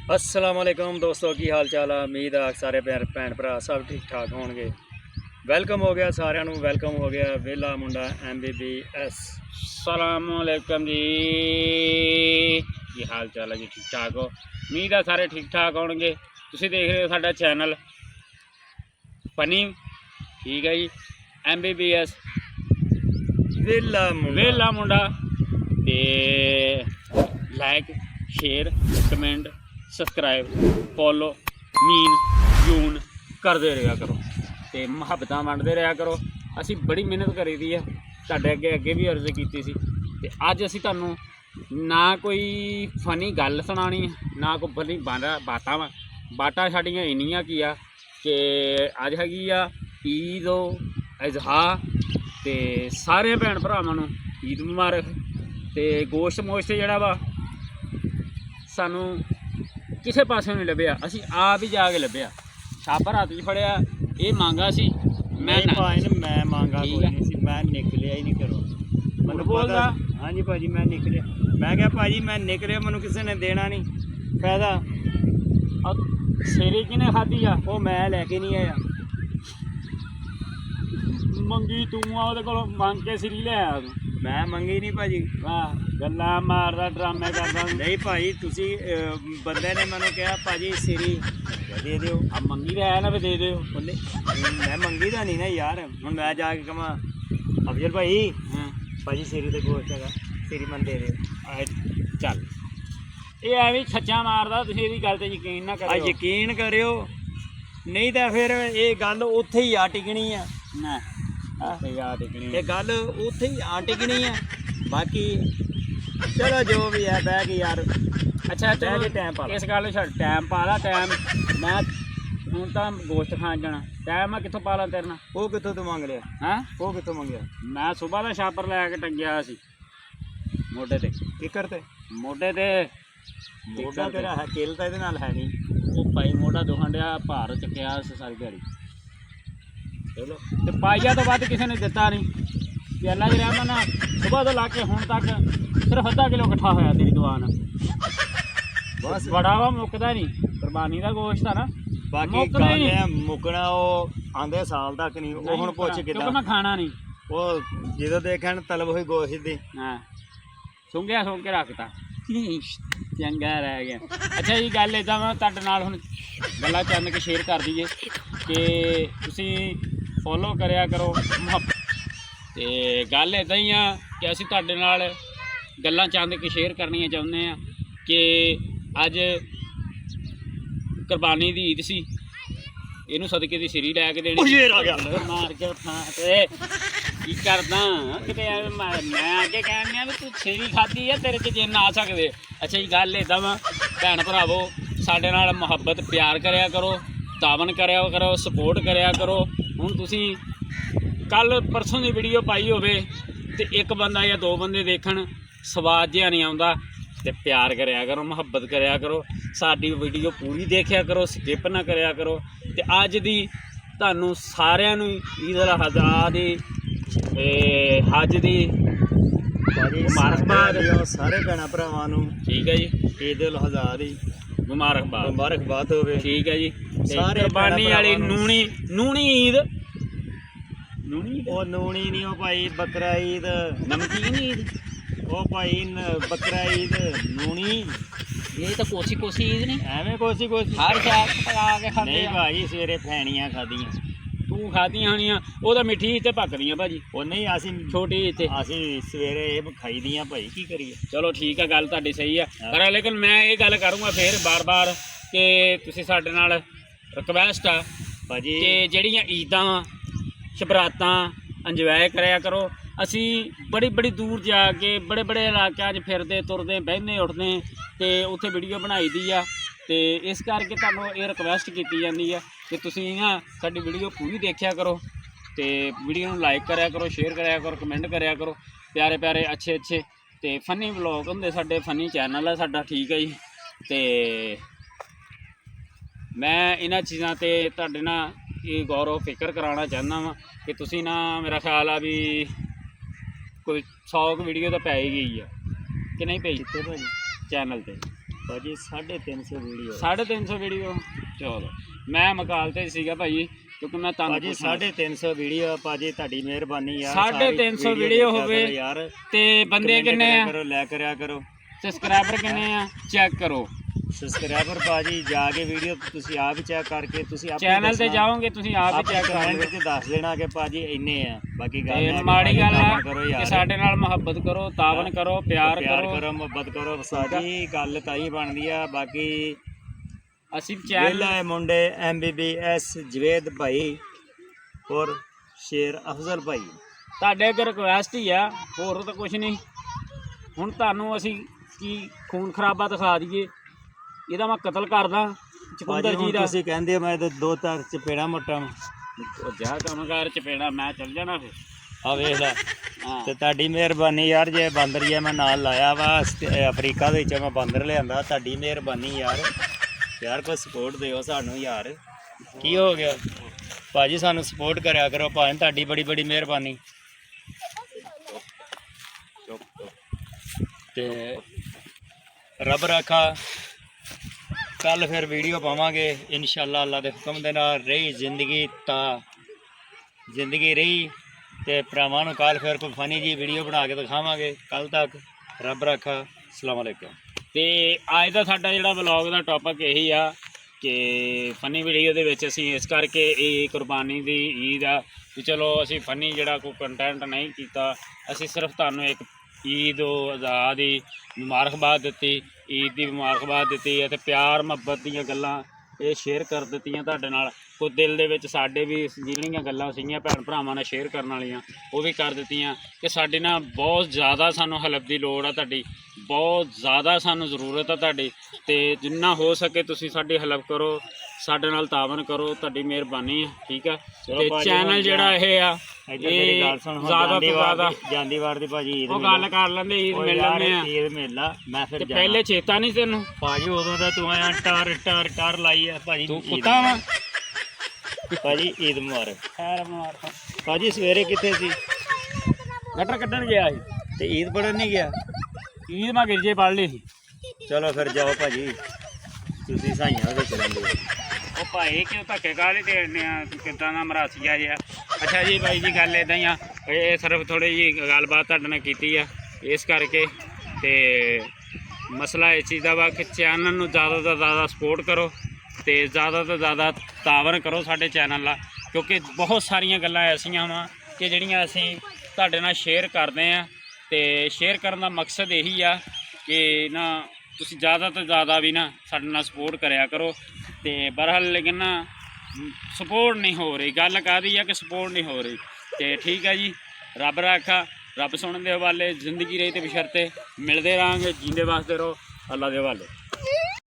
अस्सलाम वालेकुम दोस्तों की हाल चाल है। उम्मीद है सारे भैन भरा सब ठीक ठाक होंगे। वेलकम हो गया साਰਿਆਂ ਨੂੰ, वेलकम हो गया वेला मुंडा MBBS। सलाम अलैकुम जी, की हाल चाल है जी? ठीक ठाक हो? उम्मीद है सारे ठीक ठाक होंगे। तुसीं देख रहे हो साडा चैनल फनी, ठीक है जी, MBBS वेला मुंडा। ते like share comment subscribe follow मीन जून करते रहा करो ते मुहब्बत वंडते रहा करो। असी बड़ी मेहनत करी दी है, तुहाडे अगे भी अर्ज की सी ते अज असी तुहानू ना कोई फनी गल सुनानी ना कोई फनी बाटां साडियां इन्नियां की आ कि अज हैगी आ ईद अज़हा ते सारे भैन भरावां नू ईद मुबारक। ते गोश्त मोश्त जिहड़ा वा सानू किसी पासे नहीं लभ्या, असी आप ही जाके लभ्या। छापर हाथ च फड़िया, ये मांगा सी मैं मांगा कोई नहीं सी, मैं निकलिया ही नहीं घरों। मैं बोलदा हाँ जी भाजी मैं निकलिया, मैं क्या भाजी मैं निकलिया, मैनू किसी ने देना नहीं फायदा। और सेरी किने खाधी आ? वो मैं लैके नहीं आया, मंगी तू आ, ਉਹਦੇ ਕੋਲੋਂ ਮੰਗ ਕੇ ਸਿਰੀ ਲੈ ਆਇਆ ਤੂੰ। मैं मंगी नहीं भाजी। वाह ਗੱਲਾਂ ਮਾਰਦਾ ਡਰਾਮੇ ਕਰਦਾ। नहीं भाजी तुसी बंदे ने मैनू कहा भाजी सिरी दे दिओ। ਆ ਮੰਗੀ ਤਾਂ ਹੈ ਨਾ, ਵੀ ਦੇ ਦਿਓ। मैं मंगी तो नहीं ना यार, हुण मैं जाके कहां अफजल भाई भाजी सिरी ते गोश्त हैगा, सिरी मन दे दिओ। ਚੱਲ ਇਹ ਐਵੇਂ ਛੱਚਾਂ ਮਾਰਦਾ, ਤੁਸੀਂ ਇਹਦੀ ਗੱਲ ਤੇ ਯਕੀਨ ਨਾ ਕਰਿਓ। यकीन करियो नहीं तो फिर ये गल उत्थे ही आ टिकनी है ਨਾ ਯਾਦ ਟਿਕਣੀ ये गल उत्थे ही आ टिकनी है। बाकी चलो जो भी है बह के यार ਅੱਛਾ ਬਹਿ ਕੇ ਟਾਈਮ ਪਾ ਲਾ। ਇਸ ਗੱਲ ਛੱਡ, ਟਾਈਮ ਪਾ ਲਾ। ਟਾਈਮ ਮੈਂ ਹੁਣ ਤਾਂ ਗੋਸ਼ਤ ਖਾਣ ਜਾਣਾ, ਟਾਈਮ ਮੈਂ ਕਿੱਥੋਂ ਪਾ ਲਾਂ ਤੇਰੇ ਨਾਲ? वो कितों तू मंग लिया? ਹੈਂ वो कितों मंगया? ਮੈਂ ਸੁਬਾਹ ਦਾ ਛਾਪਰ ਲੈ ਕੇ ਟੰਗਿਆ ਸੀ ਮੋਢੇ ਤੇ। किकर ते ਮੋਢੇ ਤੇ मोटा तेरा है किल तो इहदे नाल है नहीं। ਉਹ ਭਾਈ ਮੋਢਾ ਦੁਖਣ ਡਿਆ, ਭਾਰ ਚੱਕਿਆ ਸਾਰੀ ਦਿਹਾੜੀ। चलो ਤੇ ਪਾਈਆ ਤੋਂ ਵੱਧ ਕਿਸੇ ਨੇ ਦਿੱਤਾ ਨਹੀਂ। ਤੇ ਅੱਲਾ ਜੀ ਰਹਿਮਤ ਨਾਲ ਸੁਬਾਹ ਤੋਂ ਲਾ ਕੇ ਹੁਣ ਤੱਕ ਸਿਰਫ ਅੱਧਾ ਕਿਲੋ ਇਕੱਠਾ ਹੋਇਆ ਤੇਰੀ ਦੁਆ ਨਾਲ। बस ਬੜਾ ਵਾ ਮੁੱਕਦਾ ਨਹੀਂ, ਕੁਰਬਾਨੀ ਦਾ ਗੋਸ਼ਤ ਆ ਨਾ। बाकी मुकना ही गल नहीं। है मुकना वो आंदे साल तक नहीं। वो हुण पुछ ਕਿਉਂਕਿ किदा ਮੈਂ ਖਾਣਾ ਨਹੀਂ। वो ਜਦੋਂ ਦੇਖਣ ਤਲਬ ਹੋਈ ਗੋਸ਼ਤ ਦੀ। ਹਾਂ ਸੁੰਘਿਆ ਸੁੰਘ ਕੇ ਰੱਖਤਾ, ਚੰਗਾ ਰਹਿ ਗਿਆ। ਅੱਛਾ ਜੀ ਗੱਲ ਇੱਦਾਂ ਵਾ, ਤੁਹਾਡੇ ਨਾਲ ਹੁਣ ਗੱਲਾਂ ਚੰਨ ਕੇ ਸ਼ੇਅਰ ਕਰ ਦਈਏ ਕਿ ਤੁਸੀਂ ਫੋਲੋ ਕਰਿਆ ਕਰੋ ਤੇ ਗੱਲ ਇੱਦਾਂ ਹੀ ਆ ਕਿ ਅਸੀਂ ਤੁਹਾਡੇ ਨਾਲ ਗੱਲਾਂ ਚੰਦ ਕੇ ਸ਼ੇਅਰ ਕਰਨੀਆਂ ਚਾਹੁੰਦੇ ਆ ਕਿ ਅੱਜ ਕੁਰਬਾਨੀ ਦੀ ਈਦ ਸੀ, ਇਹਨੂੰ ਸਦਕੇ ਦੀ ਸਿਰੀ ਲੈ ਕੇ ਦੇਣੀ। ਮਾਰ ਕੇ ਥਾਂ ਤੇ ਕੀ ਕਰਦਾ ਕਿਤੇ ਐਵੇਂ ਮੈਂ ਅੱਗੇ ਕਹਿੰਦੇ ਆ ਵੀ ਤੂੰ ਸਿਰੀ ਖਾਧੀ ਆ, ਤੇਰੇ 'ਚ ਜਿੰਨ ਆ ਸਕਦੇ। ਅੱਛਾ ਜੀ ਗੱਲ ਇੱਦਾਂ ਵਾ ਭੈਣ ਭਰਾਵੋ, ਸਾਡੇ ਨਾਲ ਮੁਹੱਬਤ ਪਿਆਰ ਕਰਿਆ ਕਰੋ, ਤਾਵਨ ਕਰਿਆ ਕਰੋ, ਸਪੋਰਟ ਕਰਿਆ ਕਰੋ। ਹੁਣ ਤੁਸੀਂ ਕੱਲ ਪਰਸੋਂ ਦੀ ਵੀਡੀਓ ਪਾਈ ਹੋਵੇ ਤੇ ਇੱਕ ਬੰਦਾ ਜਾਂ ਦੋ ਬੰਦੇ ਦੇਖਣ, ਸਵਾਦ ਜਿਹਾ ਨਹੀਂ ਆਉਂਦਾ। ਤੇ ਪਿਆਰ ਕਰਿਆ ਕਰੋ, ਮੁਹੱਬਤ ਕਰਿਆ ਕਰੋ, ਸਾਡੀ ਵੀਡੀਓ ਪੂਰੀ ਦੇਖਿਆ ਕਰੋ, ਸਕਿਪ ਨਾ ਕਰਿਆ ਕਰੋ। ਤੇ ਅੱਜ ਦੀ ਤੁਹਾਨੂੰ ਸਾਰਿਆਂ ਨੂੰ ਈਦ ਉਲ ਅਜ਼ਹਾ ਦੀ ਹੱਜ ਦੀ ਮੁਬਾਰਕਬਾਦ। ਸਾਰੇ ਭੈਣਾਂ ਭਰਾਵਾਂ ਨੂੰ ਠੀਕ ਹੈ ਜੀ, ਈਦ ਉਲ ਅਜ਼ਹਾ ਦੀ ਮੁਬਾਰਕਬਾਦ ਹੋਵੇ। ਠੀਕ ਹੈ ਜੀ। ਸਾਰੇ ਕੁਰਬਾਨੀ ਵਾਲੀ ਨੂਣੀ ਈਦ, ਉਹ ਨੂਣੀ ਨਹੀਂ, ਉਹ ਭਾਈ ਬੱਕਰਾ ਈਦ, ਨਮਕੀਨ ਈਦ, ਉਹ ਭਾਈ ਬੱਕਰਾ ਈਦ ਨੂਣੀ। ਇਹ ਤਾਂ ਕੋਸੀ ਈਦ ਨਹੀਂ, ਐਵੇਂ ਕੋਸੀ ਹਰ ਸ਼ਾਇਦ ਪਕਾ ਕੇ ਖਾਂਦੇ ਨਹੀਂ ਆ। ਭਾਜੀ ਸਵੇਰੇ ਫੈਣੀਆਂ ਖਾਧੀਆਂ। ਤੂੰ ਖਾਧੀਆਂ ਹੋਣੀਆਂ, ਉਹ ਤਾਂ ਮਿੱਠੀ ਤੇ ਪੱਕਦੀਆਂ ਭਾਜੀ, ਉਹ ਨਹੀਂ ਅਸੀਂ ਛੋਟੀ ਇੱਥੇ ਅਸੀਂ ਸਵੇਰੇ ਇਹ ਖਾਈ ਦੀਆਂ ਭਾਈ, ਕੀ ਕਰੀਏ। ਚਲੋ ਠੀਕ ਆ, ਗੱਲ ਤੁਹਾਡੀ ਸਹੀ ਆ। ਪਰ ਲੇਕਿਨ ਮੈਂ ਇਹ ਗੱਲ ਕਰੂੰਗਾ ਫੇਰ ਬਾਰ-ਬਾਰ ਕਿ ਤੁਸੀਂ ਸਾਡੇ ਨਾਲ ਰਿਕਵੈਸਟ ਆ ਭਾਜੀ ਕਿ ਜਿਹੜੀਆਂ ਈਦਾਂ ਸ਼ਬਰਾਤਾਂ ਇੰਜੋਏ ਕਰਿਆ ਕਰੋ। ਅਸੀਂ ਬੜੀ ਦੂਰ ਜਾ ਕੇ ਬੜੇ ਇਲਾਕਿਆਂ 'ਚ ਫਿਰਦੇ ਤੁਰਦੇ ਬਹਿੰਦੇ ਉੱਠਦੇ ਤੇ ਉੱਥੇ ਵੀਡੀਓ ਬਣਾਈ ਦੀ ਆ। ਤੇ ਇਸ ਕਰਕੇ ਤੁਹਾਨੂੰ ਇਹ ਰਿਕਵੈਸਟ ਕੀਤੀ ਜਾਂਦੀ ਆ ਕਿ ਤੁਸੀਂ ਨਾ ਸਾਡੀ ਵੀਡੀਓ ਪੂਰੀ ਦੇਖਿਆ ਕਰੋ ਤੇ ਵੀਡੀਓ ਨੂੰ ਲਾਈਕ ਕਰਿਆ ਕਰੋ, ਸ਼ੇਅਰ ਕਰਿਆ ਕਰੋ, ਕਮੈਂਟ ਕਰਿਆ ਕਰੋ। ਪਿਆਰੇ ਅੱਛੇ ਤੇ ਫਨੀ ਵਲੌਗ ਹੁੰਦੇ ਸਾਡੇ, ਫਨੀ ਚੈਨਲ ਆ ਸਾਡਾ, ਠੀਕ ਹੈ ਜੀ। ਤੇ ਮੈਂ ਇਹਨਾਂ ਚੀਜ਼ਾਂ ਤੇ ਤੁਹਾਡੇ ਨਾਲ ਇਹ ਗੌਰ ਫਿਕਰ ਕਰਾਉਣਾ ਚਾਹੁੰਦਾ ਵਾਂ ਕਿ ਤੁਸੀਂ ਨਾ, ਮੇਰਾ ਖਿਆਲ ਆ ਵੀ ਕੋਈ 100 ਵੀਡੀਓ ਤਾਂ ਪੈ ਹੀ ਗਈ ਆ ਕਿ ਨਹੀਂ ਪਈ ਕਿੱਥੇ ਭਾਜੀ? ਚੈਨਲ ਤੇ। ਭਾਜੀ 350 ਵੀਡੀਓ 350 ਵੀਡੀਓ। ਚਲੋ ਮੈਂ ਮਕਾਲ ਤੇ ਸੀਗਾ ਭਾਈ, ਕਿਉਂਕਿ ਮੈਂ ਤੁਹਾਨੂੰ ਭਾਜੀ 350 ਵੀਡੀਓ ਭਾਜੀ ਤੁਹਾਡੀ ਮਿਹਰਬਾਨੀ ਯਾਰ। 350 ਵੀਡੀਓ ਹੋਵੇ ਯਾਰ ਤੇ ਬੰਦੇ ਕਿੰਨੇ ਆ, ਕਰੋ ਲੈ ਕਰਿਆ ਕਰੋ। ਸਬਸਕ੍ਰਾਈਬਰ ਕਿੰਨੇ ਆ ਚੈੱਕ ਕਰੋ। ਸਬਸਕ੍ਰਾਈਬਰ ਭਾਜੀ ਜਾ ਕੇ ਵੀਡੀਓ ਤੁਸੀਂ ਆਪ ਹੀ ਚੈੱਕ ਕਰਕੇ ਤੁਸੀਂ ਆਪੇ ਚੈਨਲ ਤੇ ਜਾਓਗੇ ਤੁਸੀਂ ਆਪ ਹੀ ਚੈੱਕ ਕਰ ਕਮੈਂਟ ਲਓ ਵਿੱਚ ਦੱਸ ਦੇਣਾ ਕਿ ਭਾਜੀ ਇੰਨੇ ਆ। ਬਾਕੀ ਗੱਲ ਤੇ ਹੈ ਮਾੜੀ ਗੱਲ ਆ ਕਰੋ ਕਿ ਯਾਰ, ਸਾਡੇ ਨਾਲ ਮੁਹੱਬਤ ਕਰੋ, ਤਾਵਨ ਕਰੋ, ਪਿਆਰ ਕਰੋ, ਮੁਹੱਬਤ ਕਰੋ। ਸਾਡੀ ਗੱਲ ਤਾਂ ਹੀ ਬਣਦੀ ਆ। ਬਾਕੀ ਅਸੀਂ ਚੈਨਲ ਵੇਲਾ ਮੁੰਡੇ MBBS ਜਵੇਦ ਭਾਈ ਔਰ ਸ਼ੇਰ ਅਫਜ਼ਲ ਭਾਈ, ਤੁਹਾਡੇ ਅੱਗੇ ਰਿਕੁਐਸਟ ਹੀ ਆ, ਹੋਰ ਤਾਂ ਕੁਝ ਨਹੀਂ। ਹੁਣ ਤੁਹਾਨੂੰ ਅਸੀਂ ਕੀ ਖੂਨ ਖਰਾਬਾ ਦਿਖਾ ਦਈਏ, ਇਹਦਾ ਮੈਂ ਕਤਲ ਕਰਦਾ ਚਕੁੰਦਰ ਜੀ ਦਾ। ਤੁਸੀਂ ਕਹਿੰਦੇ ਮੈਂ ਤਾਂ 2 ਤੱਕ ਚਪੇੜਾ ਮੋਟਾ ਜਾ ਕੰਮਕਾਰ ਚਪੇੜਾ ਮੈਂ ਚੱਲ ਜਾਣਾ ਫਿਰ। ਆ ਵੇਖ ਲੈ। ਹਾਂ ਤੇ ਤੁਹਾਡੀ ਮਿਹਰਬਾਨੀ ਯਾਰ, ਜੇ ਬਾਂਦਰ ਜੇ ਮੈਂ ਨਾਲ ਲਾਇਆ ਵਾ ਅਫਰੀਕਾ ਦੇ ਵਿੱਚ, ਮੈਂ ਬਾਂਦਰ ਲਿਆਂਦਾ। ਤੁਹਾਡੀ ਮਿਹਰਬਾਨੀ ਯਾਰ, ਯਾਰ ਕੋਈ ਸਪੋਰਟ ਦਿਓ ਸਾਨੂੰ ਯਾਰ। ਕੀ ਹੋ ਗਿਆ ਭਾਜੀ, ਸਾਨੂੰ ਸਪੋਰਟ ਕਰਿਆ ਕਰੋ ਭਾਵੇਂ, ਤੁਹਾਡੀ ਬੜੀ ਬੜੀ ਮਿਹਰਬਾਨੀ। ਤੇ ਰੱਬ ਰਾਖਾ, ਕੱਲ ਫਿਰ ਵੀਡੀਓ ਪਾਵਾਂਗੇ ਇਨਸ਼ਾਅੱਲਾ ਅੱਲਾ ਦੇ ਹੁਕਮ ਦੇ ਨਾਲ। ਰਹੀ ਜ਼ਿੰਦਗੀ ਤਾਂ ਜ਼ਿੰਦਗੀ ਰਹੀ, ਤੇ ਭਰਾਵਾਂ ਨੂੰ ਕੱਲ ਫਿਰ ਕੋਈ ਫਨੀ ਜੀ ਵੀਡੀਓ ਬਣਾ ਕੇ ਦਿਖਾਵਾਂਗੇ। ਕੱਲ ਤੱਕ ਰੱਬ ਰਾਖਾ, ਅਸਲਾਮ ਅਲੈਕੁਮ। ਤੇ ਅੱਜ ਦਾ ਸਾਡਾ ਜਿਹੜਾ ਵਲੌਗ ਦਾ ਟੌਪਿਕ ਇਹੀ ਆ ਕਿ ਫਨੀ ਵੀਡੀਓ ਦੇ ਵਿੱਚ ਅਸੀਂ ਇਸ ਕਰਕੇ ਇਹ ਕੁਰਬਾਨੀ ਦੀ ਈਦ ਆ ਵੀ ਚਲੋ ਅਸੀਂ ਫਨੀ ਜਿਹੜਾ ਕੋਈ ਕੰਟੈਂਟ ਨਹੀਂ ਕੀਤਾ, ਅਸੀਂ ਸਿਰਫ ਤੁਹਾਨੂੰ ਇੱਕ ਈਦ ਅਜ਼ਹਾ ਦੀ ਮੁਬਾਰਕਬਾਦ ਦਿੱਤੀ, ਈਦ ਦੀ ਮੁਬਾਰਕਬਾਦ ਦਿੱਤੀ ਅਤੇ ਪਿਆਰ ਮੁਹੱਬਤ ਦੀਆਂ ਗੱਲਾਂ ਇਹ ਸ਼ੇਅਰ ਕਰ ਦਿੱਤੀਆਂ ਤੁਹਾਡੇ ਨਾਲ। ਕੋਈ ਦਿਲ ਦੇ ਵਿੱਚ ਸਾਡੇ ਵੀ ਜਿਹੜੀਆਂ ਗੱਲਾਂ ਸੀਗੀਆਂ ਭੈਣ ਭਰਾਵਾਂ ਨਾਲ ਸ਼ੇਅਰ ਕਰਨ ਵਾਲੀਆਂ ਉਹ ਵੀ ਕਰ ਦਿੱਤੀਆਂ ਕਿ ਸਾਡੇ ਨਾਲ ਬਹੁਤ ਜ਼ਿਆਦਾ ਸਾਨੂੰ ਹੈਲਪ ਦੀ ਲੋੜ ਆ, ਤੁਹਾਡੀ ਬਹੁਤ ਜ਼ਿਆਦਾ ਸਾਨੂੰ ਜ਼ਰੂਰਤ ਆ ਤੁਹਾਡੀ। ਤੇ ਜਿੰਨਾ ਹੋ ਸਕੇ ਤੁਸੀਂ ਸਾਡੀ ਹੈਲਪ ਕਰੋ, ਸਾਡੇ ਨਾਲ ਤਾਵਨ ਕਰੋ, ਤੁਹਾਡੀ ਮਿਹਰਬਾਨੀ ਹੈ। ਠੀਕ ਆ। ਤੇ ਚੈਨਲ ਜਿਹੜਾ ਇਹ ਆ ਇਹ ਜ਼ਿਆਦਾ ਤੋਂ ਜ਼ਿਆਦਾ ਜਾਂਦੀ ਵਾਰ ਦੀ ਭਾਜੀ ਈਦ ਉਹ ਗੱਲ ਕਰ ਲੈਂਦੇ, ਈਦ ਮਿਲ ਲੈਂਦੇ ਆ। ਈਦ ਮੇਲਾ ਮੈਂ ਫਿਰ ਪਹਿਲੇ ਚੇਤਾ ਨਹੀਂ ਤੈਨੂੰ ਭਾਜੀ, ਉਦੋਂ ਦਾ ਤੂੰ ਐਂ ਟਰ ਲਾਈ ਆ ਭਾਜੀ। ਤੂੰ ਕੁੱਤਾ ਵਾ ਭਾਜੀ ਈਦ ਮੁਬਾਰਕ। ਖੈਰ ਮੁਬਾਰਕ। ਭਾਜੀ ਸਵੇਰੇ ਕਿੱਥੇ ਸੀ? ਗਟਰ ਕੱਢਣ ਗਿਆ ਸੀ ਤੇ ਈਦ ਪੜਨ ਨਹੀਂ ਗਿਆ? ਈਦ ਮੈਂ ਗਿਰਜੇ ਪੜ ਲਈ ਸੀ। ਚਲੋ ਫਿਰ ਜਾਓ ਭਾਜੀ, ਤੁਸੀਂ ਸਾਈਆਂ ਦੇ ਚਲਾਉਂਦੇ ਉਹ ਭਾਈ ਕਿਉਂ ਧੱਕੇ ਕਾਹਲੇ ਦੇਣੇ ਆ, ਤੂੰ ਕਿੱਦਾਂ ਦਾ ਮਰਾਸੀਆ ਜਿਹਾ। ਅੱਛਾ ਜੀ ਬਾਈ ਜੀ, ਗੱਲ ਇੱਦਾਂ ਹੀ ਆ, ਇਹ ਸਿਰਫ ਥੋੜ੍ਹੀ ਜਿਹੀ ਗੱਲਬਾਤ ਤੁਹਾਡੇ ਨਾਲ ਕੀਤੀ ਆ ਇਸ ਕਰਕੇ। ਤੇ ਮਸਲਾ ਇਸ ਚੀਜ਼ ਦਾ ਵਾ ਕਿ ਚੈਨਲ ਨੂੰ ਜ਼ਿਆਦਾ ਤੋਂ ਜ਼ਿਆਦਾ ਸਪੋਰਟ ਕਰੋ ਤੇ ਜ਼ਿਆਦਾ ਤੋਂ ਜ਼ਿਆਦਾ ਤਾਵਨ ਕਰੋ ਸਾਡੇ ਚੈਨਲ ਨਾਲ, ਕਿਉਂਕਿ ਬਹੁਤ ਸਾਰੀਆਂ ਗੱਲਾਂ ਐਸੀਆਂ ਵਾ ਕਿ ਜਿਹੜੀਆਂ ਅਸੀਂ ਤੁਹਾਡੇ ਨਾਲ ਸ਼ੇਅਰ ਕਰਦੇ ਹਾਂ। ਤੇ ਸ਼ੇਅਰ ਕਰਨ ਦਾ ਮਕਸਦ ਇਹੀ ਆ ਕਿ ਨਾ ਤੁਸੀਂ ਜ਼ਿਆਦਾ ਤੋਂ ਜ਼ਿਆਦਾ ਵੀ ਨਾ ਸਾਡੇ ਨਾਲ ਸਪੋਰਟ ਕਰਿਆ ਕਰੋ। ਤੇ ਬਹਰਹਾਲ ਲੇਕਿਨ ਨਾ ਸਪੋਰਟ ਨਹੀਂ ਹੋ ਰਹੀ, ਗੱਲ ਕਾਹਦੀ ਆ ਕਿ ਸਪੋਰਟ ਨਹੀਂ ਹੋ ਰਹੀ। ਤੇ ਠੀਕ ਹੈ ਜੀ, ਰੱਬ ਰਾਖਾ, ਰੱਬ ਸੁਣਨ ਦੇ ਹਵਾਲੇ। ਜ਼ਿੰਦਗੀ ਰਹੀ ਤੇ ਬਸ਼ਰਤੇ ਮਿਲਦੇ ਰਹਾਂਗੇ, ਜੀਂਦੇ ਵਾਸਤੇ ਰਹੋ, ਅੱਲਾ ਦੇ ਹਵਾਲੇ।